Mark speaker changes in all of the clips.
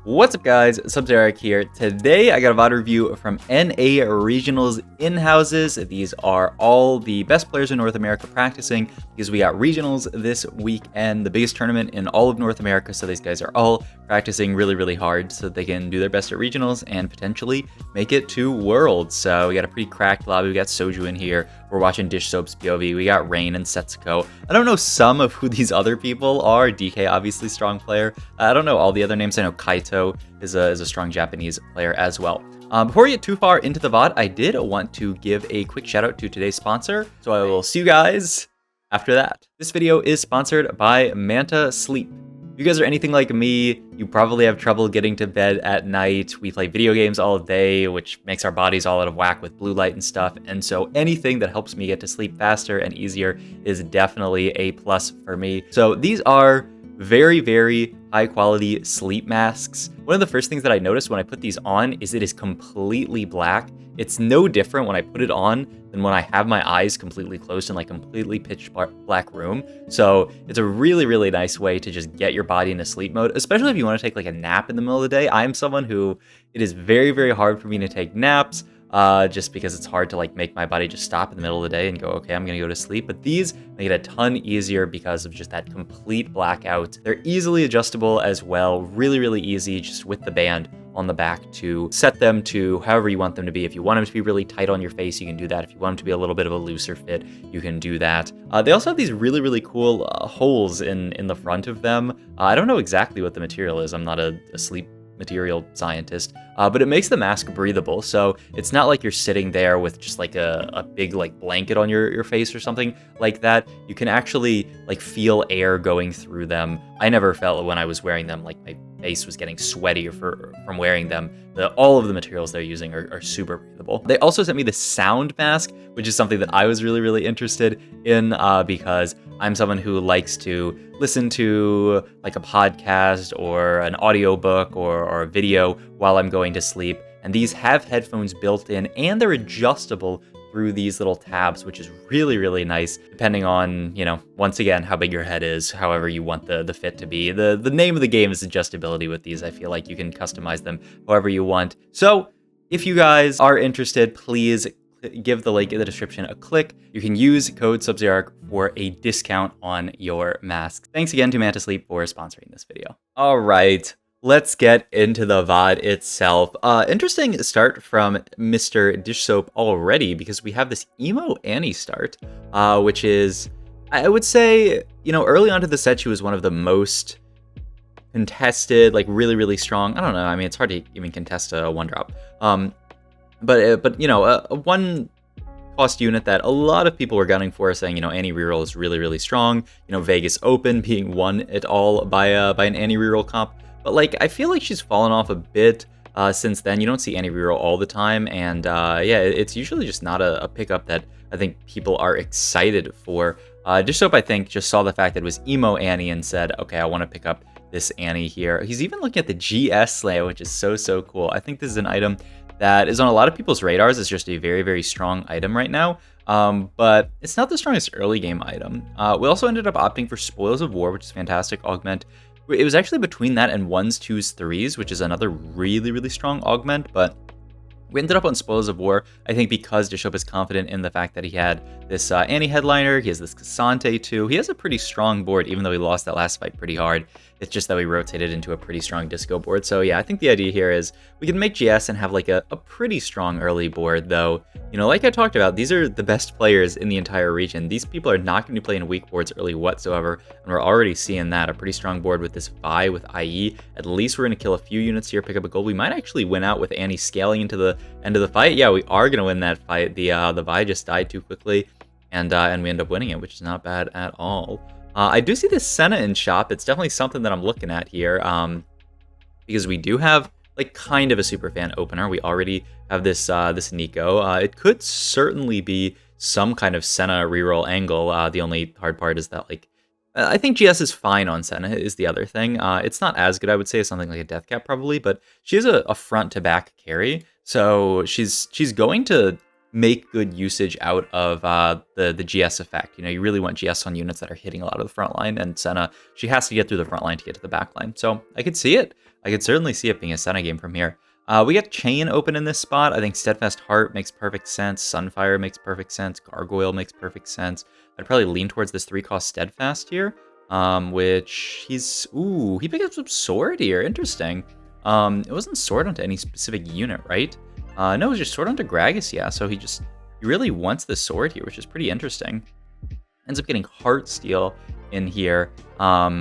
Speaker 1: What's up, guys? Sub-Zeric here. Today I got a VOD review from NA Regionals in-houses. These are all the best players in North America practicing because we got regionals this weekend, the biggest tournament in all of North America. So these guys are all practicing really hard so that they can do their best at regionals and potentially make it to Worlds. So we got a pretty cracked lobby. We got Soju in here. We're watching Dish Soap's POV. We got Rain and Setsuko. I don't know some of who these other people are. DK, obviously strong player. I don't know all the other names. I know Kaito is a strong Japanese player as well. Before we get too far into the VOD, I did want to give a quick shout out to today's sponsor. So I will see you guys after that. This video is sponsored by Manta Sleep. If you guys are anything like me, you probably have trouble getting to bed at night. We play video games all day, which makes our bodies all out of whack with blue light and stuff. And so anything that helps me get to sleep faster and easier is definitely a plus for me. So these are very high quality sleep masks. One of the first things that I noticed when I put these on is it is completely black. It's no different when I put it on than when I have my eyes completely closed in like completely pitch black room. So it's a really nice way to just get your body into sleep mode, especially if you want to take like a nap in the middle of the day. I'm someone who it is very hard for me to take naps. Just because it's hard to like make my body just stop in the middle of the day and go, okay, I'm gonna go to sleep. But these make it a ton easier because of just that complete blackout. They're easily adjustable as well, really easy, just with the band on the back to set them to however you want them to be. If you want them to be really tight on your face, you can do that. If you want them to be a little bit of a looser fit, you can do that. They also have these really cool holes in the front of them. I don't know exactly what the material is. I'm not a sleep material scientist, but it makes the mask breathable, so it's not like you're sitting there with just like a big like blanket on your face or something like that. You can actually like feel air going through them. I never felt when I was wearing them like my face was getting sweaty from wearing them. All of the materials they're using are super breathable. They also sent me the sound mask, which is something that I was really interested in because I'm someone who likes to listen to like a podcast or an audiobook or a video while I'm going to sleep. And these have headphones built in and they're adjustable through these little tabs, which is really nice, depending on, you know, once again, how big your head is, however you want the fit to be. The name of the game is adjustability with these. I feel like you can customize them however you want. So if you guys are interested, please give the link in the description a click. You can use code Sub-Zeric for a discount on your mask. Thanks again to Manta Sleep for sponsoring this video. All right, let's get into the VOD itself. Interesting start from Mr. Dish Soap already because we have this Emo Annie start, which is, I would say, you know, early onto the set, she was one of the most contested, like really strong. I don't know. I mean, it's hard to even contest a one drop. But you know, a one cost unit that a lot of people were gunning for, saying, you know, Annie Reroll is really strong. You know, Vegas Open being won it all by an Annie Reroll comp. But like, I feel like she's fallen off a bit since then. You don't see Annie Reroll all the time, and yeah, it's usually just not a pickup that I think people are excited for. Dish Soap, I think, just saw the fact that it was Emo Annie and said, okay, I want to pick up this Annie here. He's even looking at the GS Slayer, which is so cool. I think this is an item that is on a lot of people's radars. It's just a very strong item right now, but it's not the strongest early game item. We also ended up opting for Spoils of War, which is fantastic augment. It was actually between that and 1s, 2s, 3s, which is another really strong augment, but we ended up on Spoils of War, I think, because Dish Soap is confident in the fact that he had this Annie headliner, he has this Cassante too. He has a pretty strong board, even though he lost that last fight pretty hard. It's just that we rotated into a pretty strong disco board. So yeah, I think the idea here is we can make GS and have like a pretty strong early board, though. You know, like I talked about, these are the best players in the entire region. These people are not going to be playing weak boards early whatsoever, and we're already seeing that. A pretty strong board with this Vi with IE. At least we're going to kill a few units here, pick up a gold. We might actually win out with Annie scaling into the end of the fight. Yeah, we are going to win that fight. The Vi just died too quickly, and we end up winning it, which is not bad at all. I do see this Senna in shop. It's definitely something that I'm looking at here, because we do have like kind of a super fan opener. We already have this this Nico. It could certainly be some kind of Senna reroll angle. The only hard part is that like I think GS is fine on Senna is the other thing. It's not as good, I would say, as something like a Death Cap probably, but she has a front to back carry, so she's going to make good usage out of the GS effect. You know, you really want GS on units that are hitting a lot of the front line, and Senna, she has to get through the front line to get to the back line. So I could see it. I could certainly see it being a Senna game from here. We got Chain open in this spot. I think Steadfast Heart makes perfect sense. Sunfire makes perfect sense. Gargoyle makes perfect sense. I'd probably lean towards this 3-cost Steadfast here, which he's... Ooh, he picked up some Sword here. Interesting. It wasn't Sword onto any specific unit, right? No, it was just Sword onto Gragas, yeah. So he really wants the Sword here, which is pretty interesting. Ends up getting Heartsteel in here,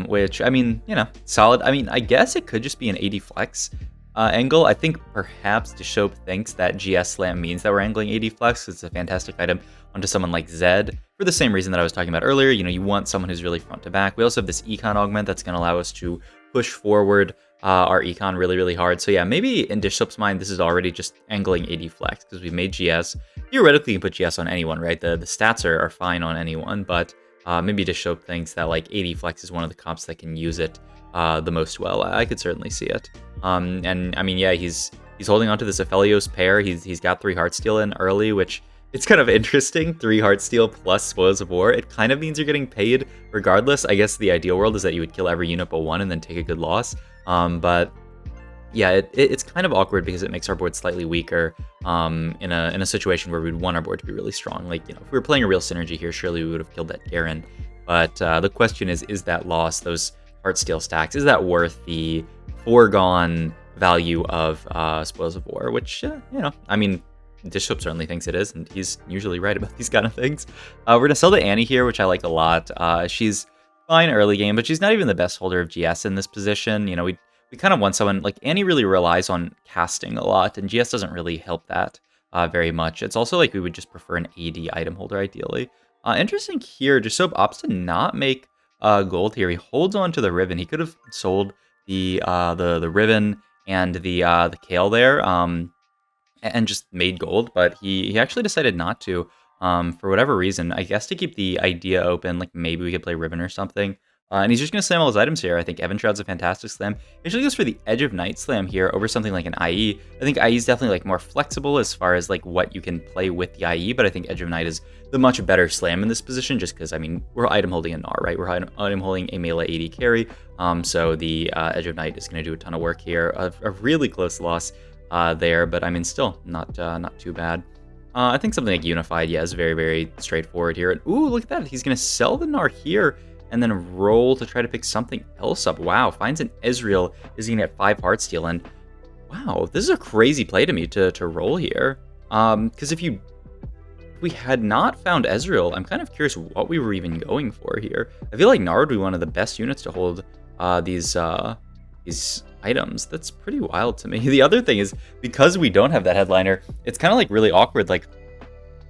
Speaker 1: which, I mean, you know, solid. I mean, I guess it could just be an 80 flex angle. I think perhaps Deshope thinks that GS Slam means that we're angling 80 flex. It's a fantastic item onto someone like Zed for the same reason that I was talking about earlier. You know, you want someone who's really front to back. We also have this Econ augment that's going to allow us to push forward our Econ really, really hard. So yeah, maybe in Deshope's mind, this is already just angling 80 flex because we've made GS. Theoretically, you can put GS on anyone, right? The stats are fine on anyone, but maybe Deshope thinks that like 80 flex is one of the comps that can use it the most well. I could certainly see it. And I mean, yeah, he's holding on to this Aphelios pair. He's got 3 Heartsteel in early, which it's kind of interesting. 3 Heartsteel plus Spoils of War. It kind of means you're getting paid regardless. I guess the ideal world is that you would kill every unit but one and then take a good loss. But yeah, it's kind of awkward because it makes our board slightly weaker in a situation where we'd want our board to be really strong. Like, you know, if we were playing a real synergy here, surely we would have killed that Garen. But the question is that loss, those Heartsteel stacks, is that worth the foregone value of Spoils of War? Which, you know, I mean, Deshope certainly thinks it is, and he's usually right about these kind of things. We're going to sell to Annie here, which I like a lot. She's fine early game, but she's not even the best holder of GS in this position. You know, we kind of want someone like Annie really relies on casting a lot, and GS doesn't really help that very much. It's also like we would just prefer an AD item holder ideally. Interesting here, Deshope opts to not make gold here. He holds on to the Riven. He could have sold the Riven and the Kale there and just made gold, but he actually decided not to for whatever reason. I guess to keep the idea open, like maybe we could play Riven or something. And he's just going to slam all his items here. I think Evan Shroud's a fantastic slam. He actually goes for the Edge of Night slam here over something like an IE. I think IE is definitely like more flexible as far as like what you can play with the IE, but I think Edge of Night is the much better slam in this position just because, I mean, we're item holding a Gnar, right? We're item holding a melee 80 carry. So the Edge of Night is going to do a ton of work here. A really close loss there, but I mean, still not too bad. I think something like Unified, yeah, is very, very straightforward here. And ooh, look at that. He's going to sell the Gnar here and then roll to try to pick something else up. Wow, finds an Ezreal, is going to get 5 Heartsteel, and wow, this is a crazy play to me to roll here. Because if we had not found Ezreal, I'm kind of curious what we were even going for here. I feel like Gnar would be one of the best units to hold these items. That's pretty wild to me. The other thing is, because we don't have that headliner, it's kind of like really awkward, like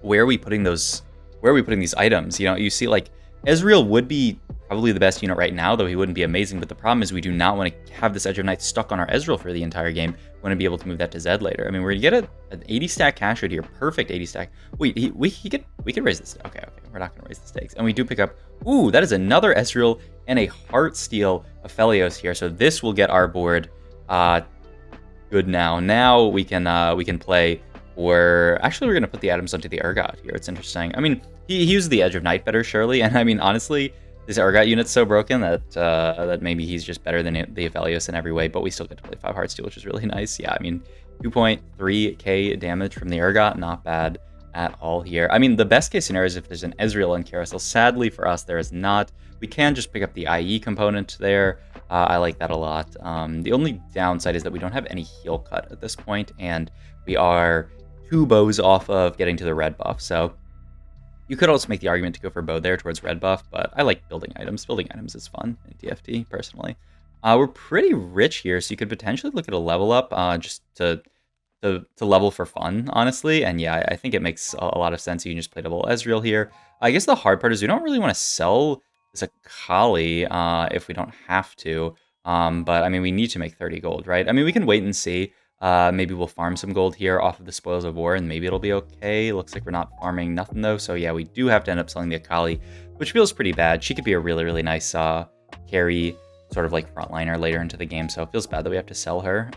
Speaker 1: where are we putting these items? You know, you see like Ezreal would be probably the best unit right now, though he wouldn't be amazing, but the problem is we do not want to have this Edge of Night stuck on our Ezreal for the entire game. We want to be able to move that to Zed later. I mean, we're going to get an 80 stack cash out here, perfect 80 stack. Wait, we could raise this. Okay, we're not going to raise the stakes. And we do pick up, ooh, that is another Ezreal and a Heartsteel Aphelios here, so this will get our board good now. Now we can play, or actually we're going to put the items onto the Urgot here. It's interesting. I mean, he used the Edge of Night better, surely, and I mean, honestly, this Urgot unit's so broken that maybe he's just better than the Aphelios in every way, but we still get to play 5 Heartsteel, which is really nice. Yeah, I mean, 2.3k damage from the Urgot, not bad at all here. I mean, the best case scenario is if there's an Ezreal in Carousel. Sadly for us, there is not. We can just pick up the IE component there. I like that a lot. The only downside is that we don't have any heal cut at this point, and we are 2 bows off of getting to the red buff, so you could also make the argument to go for bow there towards red buff, but I like building items. Building items is fun in DFT, personally. We're pretty rich here, so you could potentially look at a level up just to level for fun, honestly. And yeah, I think it makes a lot of sense. You can just play double Ezreal here. I guess the hard part is we don't really want to sell this Akali if we don't have to. But I mean, we need to make 30 gold, right? I mean, we can wait and see. Maybe we'll farm some gold here off of the Spoils of War, and maybe it'll be okay. Looks like we're not farming nothing, though. So yeah, we do have to end up selling the Akali, which feels pretty bad. She could be a really, really nice carry, sort of like frontliner later into the game, so it feels bad that we have to sell her.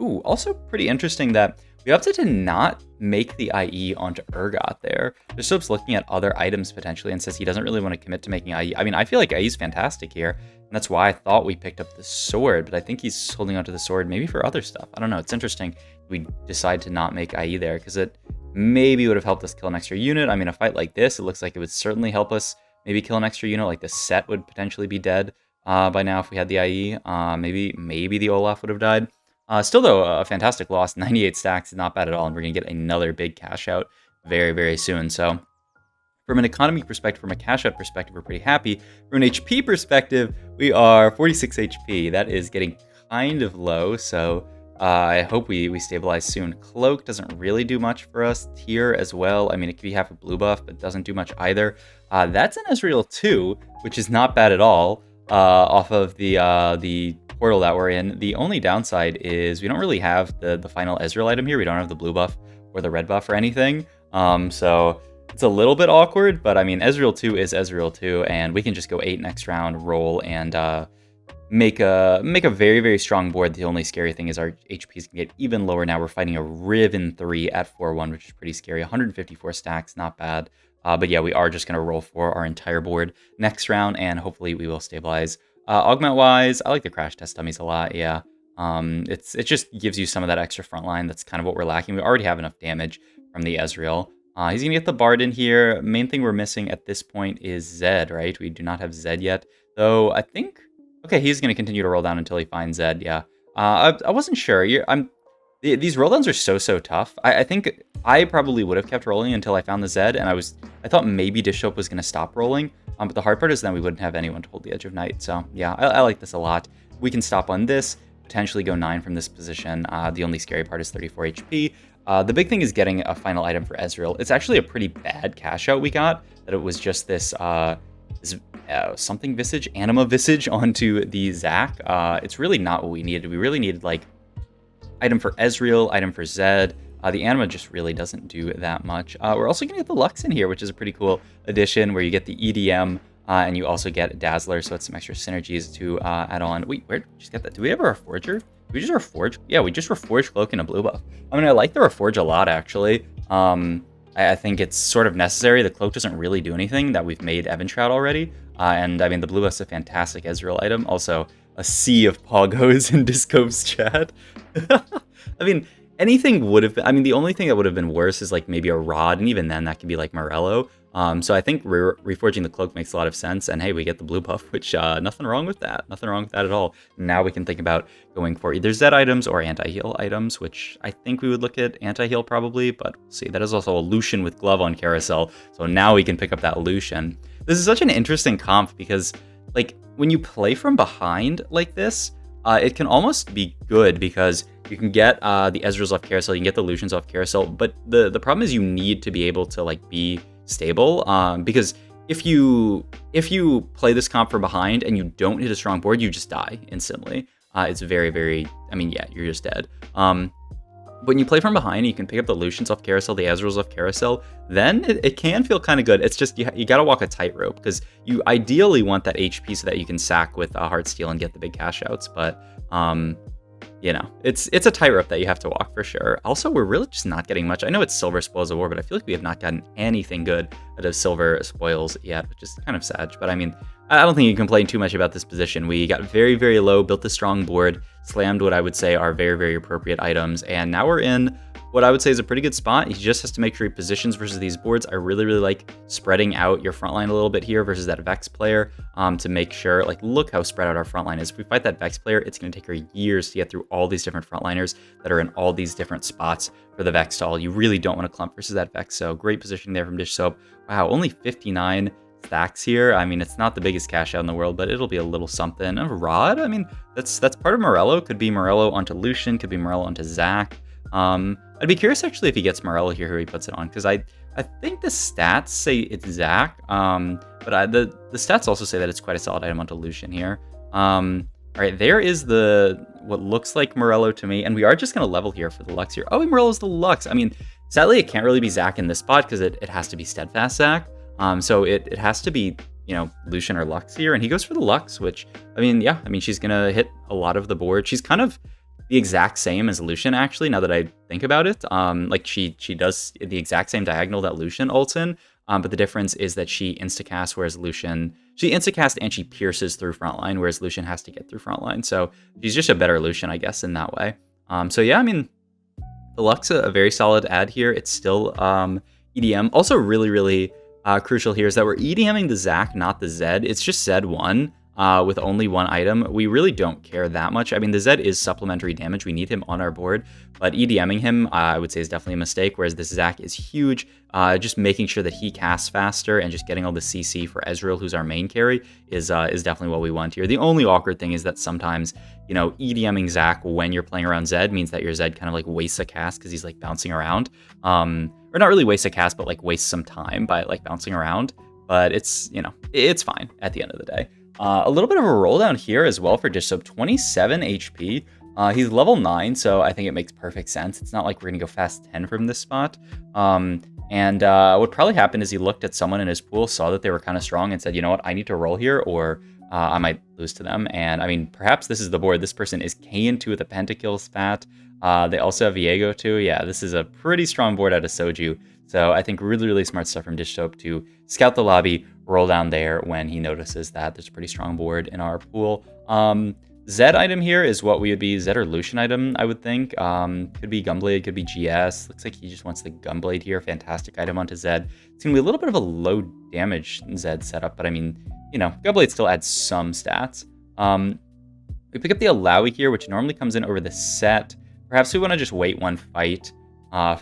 Speaker 1: Ooh, also pretty interesting that We opted to not make the IE onto Urgot there. Dishsoap's looking at other items potentially and says he doesn't really want to commit to making IE. I mean, I feel like IE's fantastic here, and that's why I thought we picked up the sword, but I think he's holding onto the sword maybe for other stuff. I don't know. It's interesting we decide to not make IE there because it maybe would have helped us kill an extra unit. I mean, a fight like this, it looks like it would certainly help us maybe kill an extra unit. Like the set would potentially be dead by now if we had the IE. Maybe the Olaf would have died. Still, though, a fantastic loss. 98 stacks is not bad at all, and we're going to get another big cash out very, very soon. So from an economy perspective, from a cash out perspective, we're pretty happy. From an HP perspective, we are 46 HP. That is getting kind of low, so I hope we stabilize soon. Cloak doesn't really do much for us. Tier as well. I mean, it could be half a blue buff, but doesn't do much either. That's an Ezreal 2, which is not bad at all off of the portal that we're in. The only downside is we don't really have the final Ezreal item here. We don't have the blue buff or the red buff or anything. So it's a little bit awkward, but I mean, Ezreal 2 is Ezreal 2, and we can just go 8 next round, roll, and make a very, very strong board. The only scary thing is our HPs can get even lower now. We're fighting a Riven 3 at 4-1, which is pretty scary. 154 stacks, not bad. But yeah, we are just going to roll for our entire board next round, and hopefully we will stabilize. Augment-wise, I like the crash test dummies a lot, yeah. It just gives you some of that extra front line. That's kind of what we're lacking. We already have enough damage from the Ezreal. He's going to get the Bard in here. Main thing we're missing at this point is Zed, right? We do not have Zed yet, though I think... Okay, he's going to continue to roll down until he finds Zed, yeah. I wasn't sure. These rolldowns are so tough. I think I probably would have kept rolling until I found the Zed, and I thought maybe Dishsoap was going to stop rolling. But the hard part is then we wouldn't have anyone to hold the Edge of Night. So yeah, I like this a lot. We can stop on this, potentially go 9 from this position. The only scary part is 34 HP. The big thing is getting a final item for Ezreal. It's actually a pretty bad cash out we got, that it was just this something Visage, Anima Visage onto the Zac. It's really not what we needed. We really needed like item for Ezreal, item for Zed. The Anima just really doesn't do that much. We're also going to get the Lux in here, which is a pretty cool addition where you get the EDM and you also get Dazzler, so it's some extra synergies to add on. Wait, where did we just get that? Do we have a Reforger? Did we just Reforge? Yeah, we just Reforged Cloak and a blue buff. I mean, I like the Reforge a lot, actually. I think it's sort of necessary. The Cloak doesn't really do anything that we've made Evan Shroud already. And I mean, the blue buff's a fantastic Ezreal item. Also, a sea of poggos in Discove's chat. I mean... Anything would have been, I mean, the only thing that would have been worse is like maybe a Rod, and even then that could be like Morello. So I think reforging the Cloak makes a lot of sense, and hey, we get the blue buff, which nothing wrong with that. Nothing wrong with that at all. Now we can think about going for either Zed items or anti-heal items, which I think we would look at anti-heal probably, but we'll see. That is also a Lucian with Glove on Carousel, so now we can pick up that Lucian. This is such an interesting comp because like when you play from behind like this, it can almost be good because you can get the Ezreals off Carousel, you can get the Lucians off Carousel, but the problem is you need to be able to like be stable because if you play this comp from behind and you don't hit a strong board, you just die instantly. It's very, very, I mean, yeah, you're just dead. When you play from behind, you can pick up the Lucians off Carousel, the Ezreals off Carousel, then it can feel kind of good. It's just, you gotta walk a tightrope, because you ideally want that HP so that you can sack with Heartsteel and get the big cash outs, but, you know, it's a tightrope that you have to walk for sure. Also, we're really just not getting much. I know it's Silver Spoils of War, but I feel like we have not gotten anything good out of Silver Spoils yet, which is kind of sad, but I mean, I don't think you can complain too much about this position. We got very, very low, built a strong board, slammed what I would say are very, very appropriate items, and now we're in what I would say is a pretty good spot. He just has to make sure he positions versus these boards. I really, really like spreading out your front line a little bit here versus that Vex player to make sure, like, look how spread out our front line is. If we fight that Vex player, it's going to take her years to get through all these different frontliners that are in all these different spots for the Vex stall. You really don't want to clump versus that Vex, so great position there from Dishsoap. Wow, only 59 stacks here. I mean, it's not the biggest cash out in the world, but it'll be a little something. And a Rod, I mean, that's part of Morello. Could be Morello onto Lucian, could be Morello onto Zac. I'd be curious actually if he gets Morello here, who he puts it on, because I think the stats say it's Zac, but the stats also say that it's quite a solid item onto Lucian here. All right, there is what looks like Morello to me, and we are just going to level here for the Lux here. Oh, Morello's the Lux. I mean, sadly, it can't really be Zac in this spot because it has to be Steadfast Zac. So it has to be, you know, Lucian or Lux here, and he goes for the Lux, which, I mean, yeah, I mean, she's going to hit a lot of the board. She's kind of the exact same as Lucian, actually, now that I think about it. Like, she does the exact same diagonal that Lucian ults in, but the difference is that she instacasts, whereas Lucian... She instacasts and she pierces through frontline, whereas Lucian has to get through frontline. So she's just a better Lucian, I guess, in that way. So yeah, I mean, the Luck's a very solid ad here. It's still EDM. Also really, really crucial here is that we're EDMing the Zac, not the Zed. It's just Zed 1 with only one item. We really don't care that much. I mean, the Zed is supplementary damage. We need him on our board, but EDMing him, I would say, is definitely a mistake, whereas this Zac is huge. Just making sure that he casts faster and just getting all the CC for Ezreal, who's our main carry, is definitely what we want here. The only awkward thing is that sometimes, you know, EDMing Zac when you're playing around Zed means that your Zed kind of like wastes a cast because he's like bouncing around. Or not really waste a cast, but like waste some time by like bouncing around. But it's, you know, it's fine at the end of the day. A little bit of a roll down here as well for Dish Soap, 27 HP. He's level 9, so I think it makes perfect sense. It's not like we're gonna go fast 10 from this spot. And what probably happened is he looked at someone in his pool, saw that they were kind of strong, and said, you know what, I need to roll here, or I might lose to them. And I mean, perhaps this is the board. This person is K2 with a pentakill spat. They also have Viego too. Yeah, this is a pretty strong board out of Soju. So I think really, really smart stuff from Dish Soap to scout the lobby, roll down there when he notices that there's a pretty strong board in our pool. Zed item here is what we would be Zed or Lucian item, I would think. Could be Gunblade, could be GS. Looks like he just wants the Gunblade here. Fantastic item onto Zed. It's going to be a little bit of a low damage Zed setup, but I mean, you know, Gunblade still adds some stats. We pick up the Alawi here, which normally comes in over the set. Perhaps we want to just wait one fight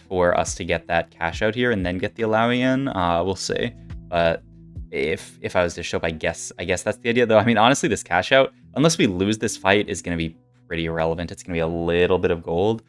Speaker 1: for us to get that cash out here and then get the Alawi in. We'll see. But if I was to show up, I guess that's the idea, though. I mean, honestly, this cash out, unless we lose this fight, is going to be pretty irrelevant. It's going to be a little bit of gold.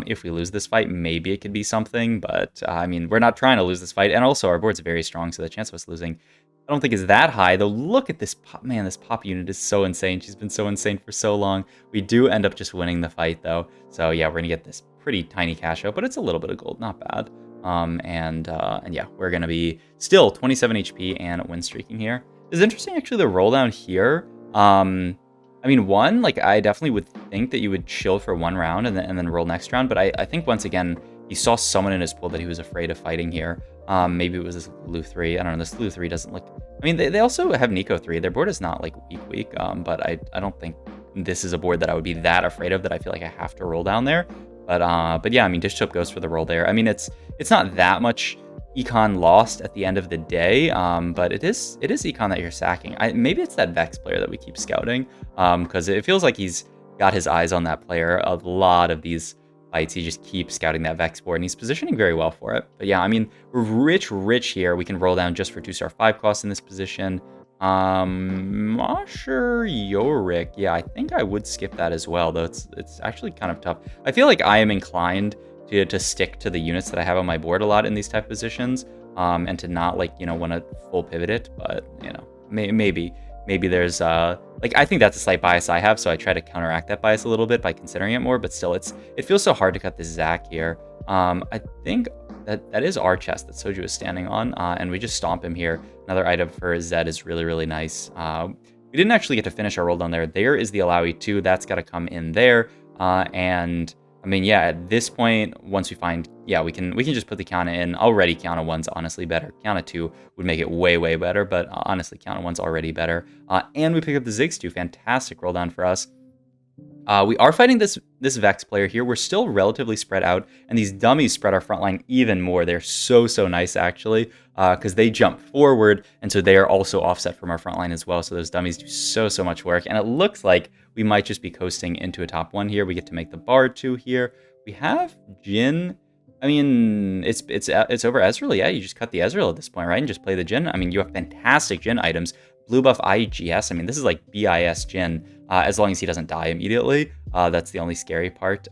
Speaker 1: If we lose this fight, maybe it could be something, but I mean, we're not trying to lose this fight, and also our board's very strong, so the chance of us losing, I don't think is that high, though. Look at this pop, man, this pop unit is so insane. She's been so insane for so long. We do end up just winning the fight, though, so yeah, we're gonna get this pretty tiny cash out, but it's a little bit of gold, not bad. And yeah, we're gonna be still 27 HP and win streaking here. It's interesting, actually, the roll down here. I mean, one, like, I definitely would think that you would chill for one round and then roll next round, but I think, once again, he saw someone in his pool that he was afraid of fighting here. Maybe it was this Lu 3. I don't know, this Lu 3 doesn't look... I mean, they also have Nico 3. Their board is not, like, weak, but I don't think this is a board that I would be that afraid of that I feel like I have to roll down there. But yeah, I mean, Dish Soap goes for the roll there. I mean, it's not that much Econ lost at the end of the day, but it is Econ that you're sacking. Maybe it's that Vex player that we keep scouting, because it feels like he's got his eyes on that player. A lot of these fights, he just keeps scouting that Vex board, and he's positioning very well for it. But yeah, I mean, we're rich here. We can roll down just for 2-star 5 costs in this position. Masher Yorick. Yeah, I think I would skip that as well, though it's actually kind of tough. I feel like I am inclined to stick to the units that I have on my board a lot in these type of positions, and to not, like, you know, want to full pivot it, but, you know, maybe there's like, I think that's a slight bias I have, so I try to counteract that bias a little bit by considering it more, but still, it feels so hard to cut this Zac here. I think that is our chest that Soju is standing on, and we just stomp him here. Another item for Zed is really, really nice. We didn't actually get to finish our roll down there. There is the Alawi too. That's got to come in there, and I mean, yeah, at this point, once we find, yeah, we can just put the Kiana in. Already, Kiana 1's honestly better. Kiana 2 would make it way, way better, but honestly, Kiana 1's already better. And we pick up the Ziggs too. Fantastic roll down for us. We are fighting this Vex player here. We're still relatively spread out, and these dummies spread our front line even more. They're so nice, actually, because they jump forward, and so they are also offset from our front line as well. So those dummies do so much work, and it looks like we might just be coasting into a top 1 here. We get to make the Bard 2 here. We have Jhin. I mean, it's over Ezreal. Yeah, you just cut the Ezreal at this point, right? And just play the Jhin. I mean, you have fantastic Jhin items. Blue buff IGS. I mean, this is like BIS Jhin, as long as he doesn't die immediately. That's the only scary part.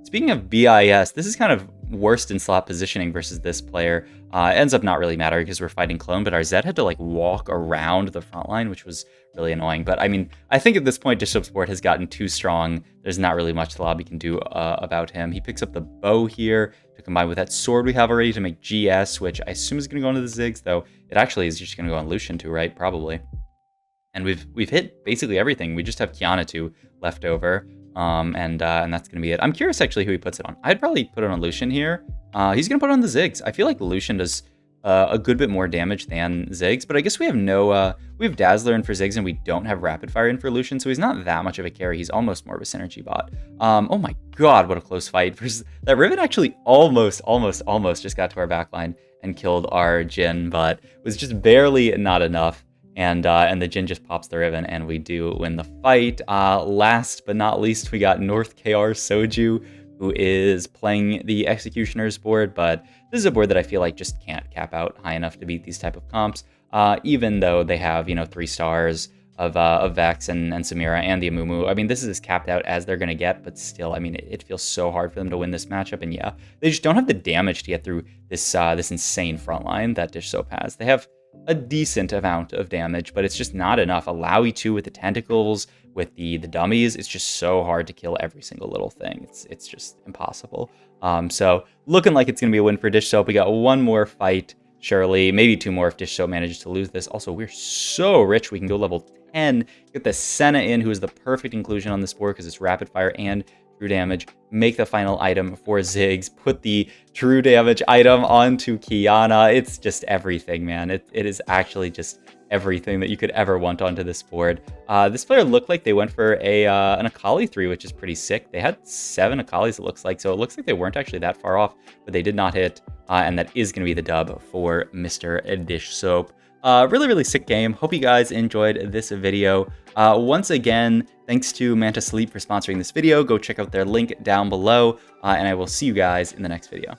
Speaker 1: Speaking of BIS, this is kind of worst in slot positioning versus this player. It ends up not really mattering because we're fighting clone, but our Zed had to, like, walk around the front line, which was really annoying. But I mean, I think at this point, Dish Soap's board has gotten too strong. There's not really much the lobby can do about him. He picks up the bow here to combine with that sword we have already to make GS, which I assume is going to go into the Ziggs, though it actually is just going to go on Lucian too, right? Probably. And we've hit basically everything. We just have Kiana 2 left over. And that's going to be it. I'm curious actually who he puts it on. I'd probably put it on Lucian here. He's going to put it on the Ziggs. I feel like Lucian does a good bit more damage than Ziggs, but I guess we have we have Dazzler in for Ziggs and we don't have Rapid Fire in for Lucian, so he's not that much of a carry. He's almost more of a synergy bot. Oh my god, what a close fight. That Riven actually almost just got to our backline and killed our Jhin, but was just barely not enough. And the Jhin just pops the Riven, and we do win the fight. Last but not least, we got North KR Soju, who is playing the Executioner's board, but this is a board that I feel like just can't cap out high enough to beat these type of comps, even though they have, 3 stars of Vex and Samira and the Amumu. I mean, this is as capped out as they're going to get, but still, I mean, it feels so hard for them to win this matchup, and yeah, they just don't have the damage to get through this insane front line that Dish Soap has. They have a decent amount of damage, but it's just not enough. Alawi 2 with the tentacles, with the dummies, it's just so hard to kill every single little thing. It's just impossible. So looking like it's going to be a win for Dish Soap. We got one more fight, surely, maybe 2 more if Dish Soap manages to lose this. Also, we're so rich, we can go level 10, get the Senna in, who is the perfect inclusion on this board because it's rapid fire and true damage, make the final item for Ziggs, put the true damage item onto Kiana. It's just everything, man. It is actually just everything that you could ever want onto this board. This player looked like they went for an Akali 3, which is pretty sick. They had 7 Akalis, it looks like, so it looks like they weren't actually that far off, but they did not hit, and that is going to be the dub for Mr. Dish Soap. Really sick game. Hope you guys enjoyed this video. Once again, thanks to Manta Sleep for sponsoring this video. Go check out their link down below, and I will see you guys in the next video.